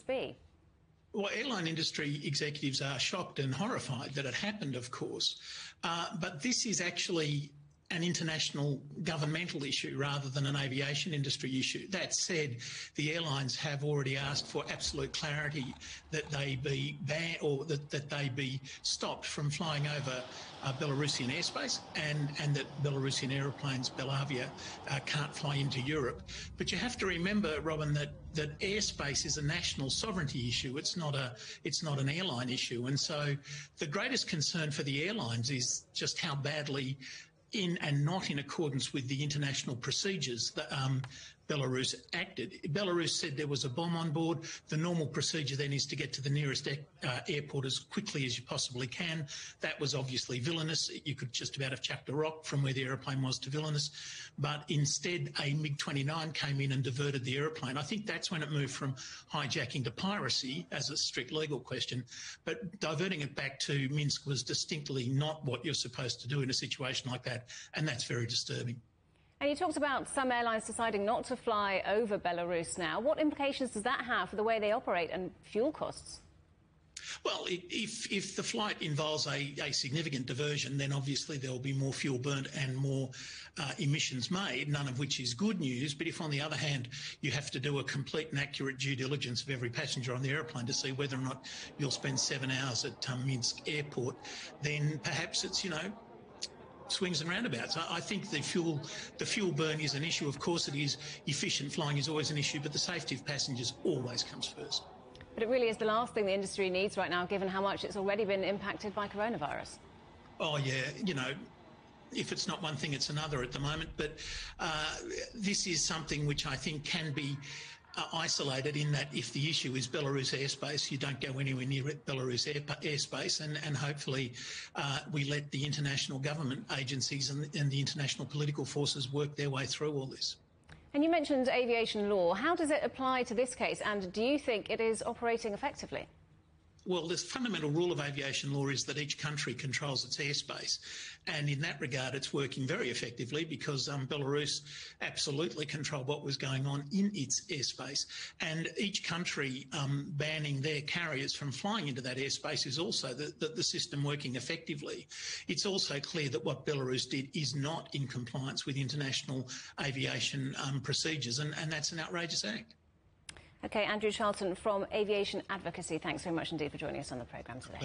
be? Well, airline industry executives are shocked and horrified that it happened, of course. But this is actually an international governmental issue rather than an aviation industry issue. That said, the airlines have already asked for absolute clarity that they be banned or that they be stopped from flying over Belarusian airspace and that Belarusian aeroplanes, Belavia, can't fly into Europe. But you have to remember, Robin, that airspace is a national sovereignty issue. It's not an airline issue. And so the greatest concern for the airlines is just how badly in and not in accordance with the international procedures that Belarus acted. Belarus said there was a bomb on board. The normal procedure then is to get to the nearest airport as quickly as you possibly can. That was obviously Vilnius. You could just about have chucked a rock from where the aeroplane was to Vilnius. But instead, a MiG-29 came in and diverted the aeroplane. I think that's when it moved from hijacking to piracy as a strict legal question. But diverting it back to Minsk was distinctly not what you're supposed to do in a situation like that, and that's very disturbing. And you talked about some airlines deciding not to fly over Belarus now. What implications does that have for the way they operate and fuel costs? Well, if the flight involves a significant diversion, then obviously there will be more fuel burnt and more emissions made, none of which is good news. But if, on the other hand, you have to do a complete and accurate due diligence of every passenger on the aeroplane to see whether or not you'll spend 7 hours at Minsk airport, then perhaps it's, swings and roundabouts. I think the fuel burn is an issue. Of course it is. Efficient flying is always an issue, but the safety of passengers always comes first. But it really is the last thing the industry needs right now, given how much it's already been impacted by coronavirus. Oh, yeah. If it's not one thing, it's another at the moment. But this is something which I think can be isolated in that if the issue is Belarus airspace, you don't go anywhere near Belarus airspace, and hopefully we let the international government agencies and the international political forces work their way through all this. And you mentioned aviation law. How does it apply to this case, and do you think it is operating effectively? Well, the fundamental rule of aviation law is that each country controls its airspace. And in that regard, it's working very effectively because Belarus absolutely controlled what was going on in its airspace. And each country banning their carriers from flying into that airspace is also the system working effectively. It's also clear that what Belarus did is not in compliance with international aviation procedures, and that's an outrageous act. OK, Andrew Charlton from Aviation Advocacy, thanks very much indeed for joining us on the programme today.